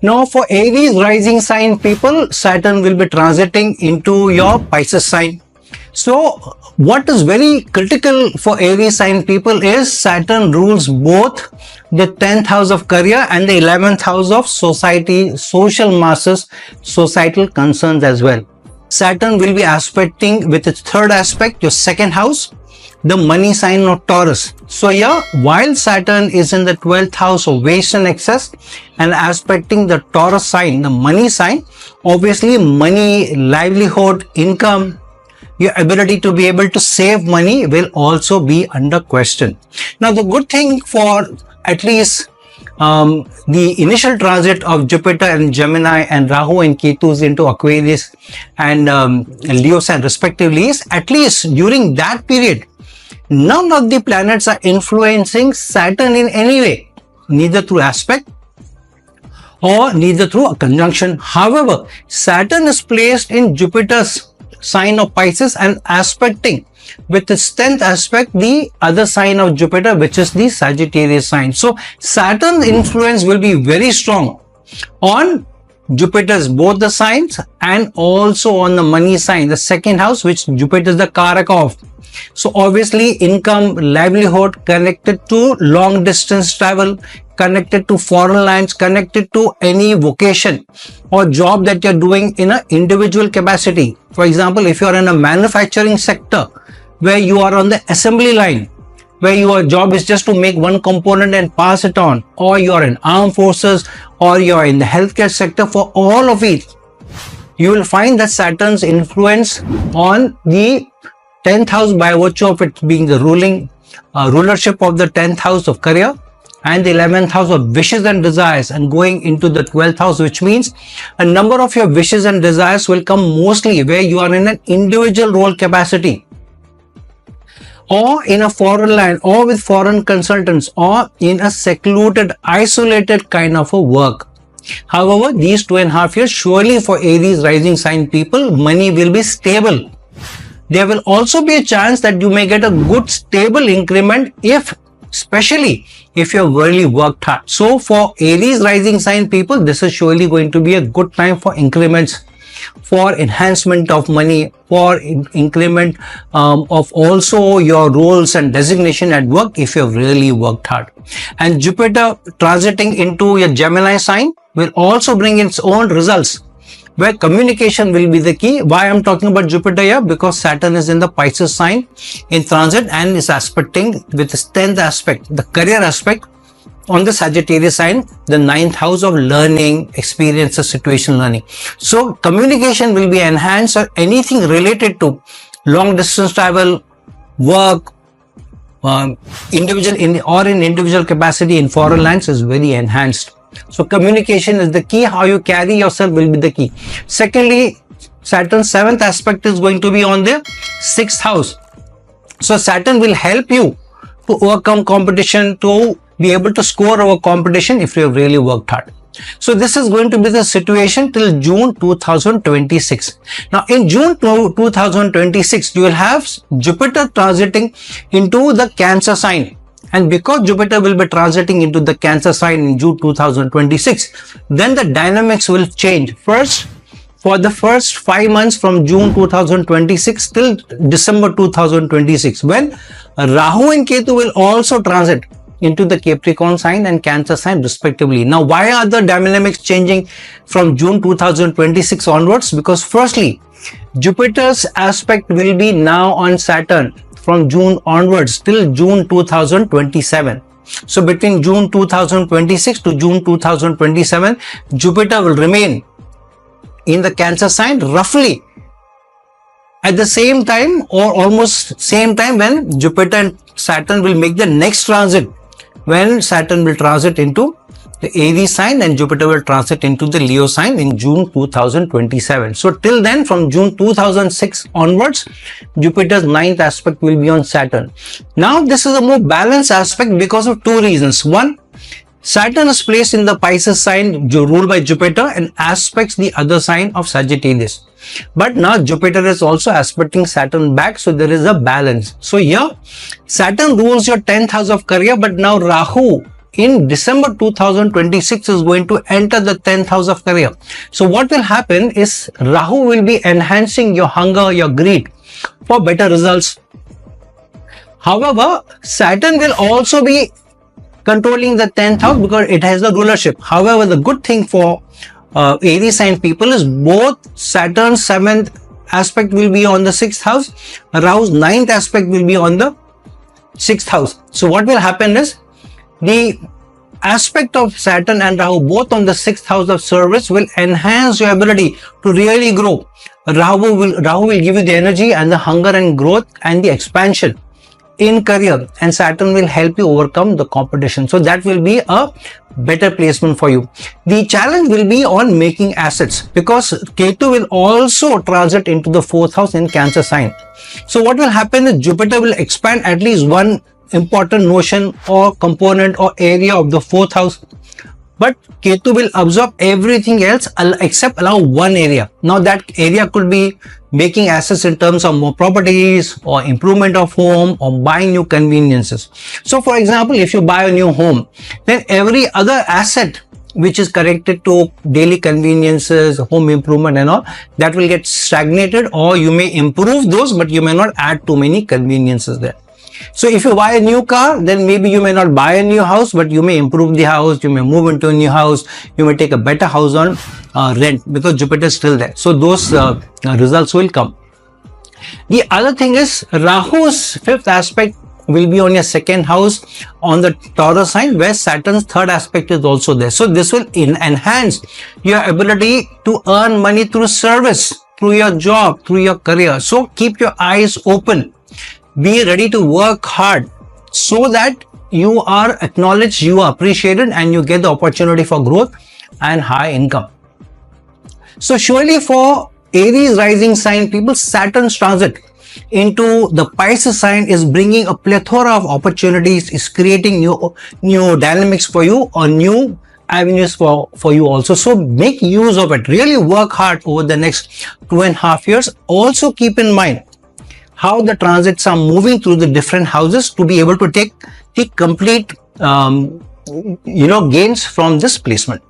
Now for Aries rising sign people, Saturn will be transiting into your Pisces sign. So what is very critical for Aries sign people is Saturn rules both the 10th house of career and the 11th house of society, social masses, societal concerns as well. Saturn will be aspecting with its third aspect, your second house, the money sign of Taurus. So here, while Saturn is in the 12th house of waste and excess and aspecting the Taurus sign, the money sign, obviously money, livelihood, income, your ability to be able to save money will also be under question. Now, the good thing for at least the initial transit of Jupiter and Gemini and Rahu and Ketus into Aquarius and Leo sign respectively is at least during that period, none of the planets are influencing Saturn in any way, neither through aspect or neither through a conjunction. However, Saturn is placed in Jupiter's sign of Pisces and aspecting with its 10th aspect the other sign of Jupiter, which is the Sagittarius sign. So Saturn's influence will be very strong on Jupiter's both the signs and also on the money sign, the second house, which Jupiter is the Karaka of. So obviously income, livelihood connected to long distance travel, connected to foreign lands, connected to any vocation or job that you're doing in an individual capacity. For example, if you're in a manufacturing sector where you are on the assembly line, where your job is just to make one component and pass it on, or you're in armed forces, or you're in the healthcare sector, for all of it, you will find that Saturn's influence on the 10th house by virtue of it being the rulership of the 10th house of career and the 11th house of wishes and desires and going into the 12th house, which means a number of your wishes and desires will come mostly where you are in an individual role capacity or in a foreign land or with foreign consultants or in a secluded, isolated kind of a work. However, these 2.5 years, surely for Aries rising sign people, money will be stable. There will also be a chance that you may get a good stable increment especially if you have really worked hard. So for Aries rising sign people, this is surely going to be a good time for increments, for enhancement of money, for increment of also your roles and designation at work if you have really worked hard. And Jupiter transiting into your Gemini sign will also bring its own results, where communication will be the key. Why I'm talking about Jupiter here? Because Saturn is in the Pisces sign in transit and is aspecting with its 10th aspect, the career aspect, on the Sagittarius sign, the 9th house of learning, experiences, situation learning. So communication will be enhanced, or anything related to long distance travel, work, individual capacity in foreign lands is very enhanced. So communication is the key. How you carry yourself will be the key. Secondly, Saturn's 7th aspect is going to be on the 6th house. So Saturn will help you to overcome competition, to be able to score over competition if you have really worked hard. So this is going to be the situation till June 2026. Now in June 2026, you will have Jupiter transiting into the Cancer sign. And because Jupiter will be transiting into the Cancer sign in June 2026, then the dynamics will change. First, for the first 5 months from June 2026 till December 2026, when Rahu and Ketu will also transit into the Capricorn sign and Cancer sign respectively. Now, why are the dynamics changing from June 2026 onwards? Because firstly, Jupiter's aspect will be now on Saturn from June onwards till June 2027. So between June 2026 to June 2027, Jupiter will remain in the Cancer sign roughly at the same time or almost same time when Jupiter and Saturn will make the next transit, when Saturn will transit into the Aries sign and Jupiter will transit into the Leo sign in June 2027. So till then, from June 2006 onwards, Jupiter's 9th aspect will be on Saturn. Now this is a more balanced aspect because of two reasons. One, Saturn is placed in the Pisces sign ruled by Jupiter and aspects the other sign of Sagittarius. But now Jupiter is also aspecting Saturn back, so there is a balance. So here Saturn rules your 10th house of career, but now Rahu in December 2026 is going to enter the 10th house of career. So what will happen is Rahu will be enhancing your hunger, your greed for better results. However, Saturn will also be controlling the 10th house because it has the rulership. However, the good thing for Aries sign people is both Saturn's 7th aspect will be on the 6th house, Rahu's 9th aspect will be on the 6th house. So what will happen is the aspect of Saturn and Rahu both on the 6th house of service will enhance your ability to really grow. Rahu will give you the energy and the hunger and growth and the expansion in career, and Saturn will help you overcome the competition. So that will be a better placement for you. The challenge will be on making assets because Ketu will also transit into the 4th house in Cancer sign. So what will happen is Jupiter will expand at least one important notion or component or area of the 4th house, but Ketu will absorb everything else except allow one area. Now that area could be making assets in terms of more properties or improvement of home or buying new conveniences. So for example, if you buy a new home, then every other asset which is connected to daily conveniences, home improvement and all, that will get stagnated, or you may improve those but you may not add too many conveniences there. So if you buy a new car, then maybe you may not buy a new house, but you may improve the house, you may move into a new house, you may take a better house on rent because Jupiter is still there. So those results will come. The other thing is Rahu's 5th aspect will be on your 2nd house on the Taurus sign, where Saturn's 3rd aspect is also there. So this will enhance your ability to earn money through service, through your job, through your career. So keep your eyes open. Be ready to work hard so that you are acknowledged, you are appreciated, and you get the opportunity for growth and high income. So surely for Aries rising sign people, Saturn's transit into the Pisces sign is bringing a plethora of opportunities, is creating new dynamics for you or new avenues for you also. So make use of it. Really work hard over the next 2.5 years. Also keep in mind how the transits are moving through the different houses to be able to take complete gains from this placement.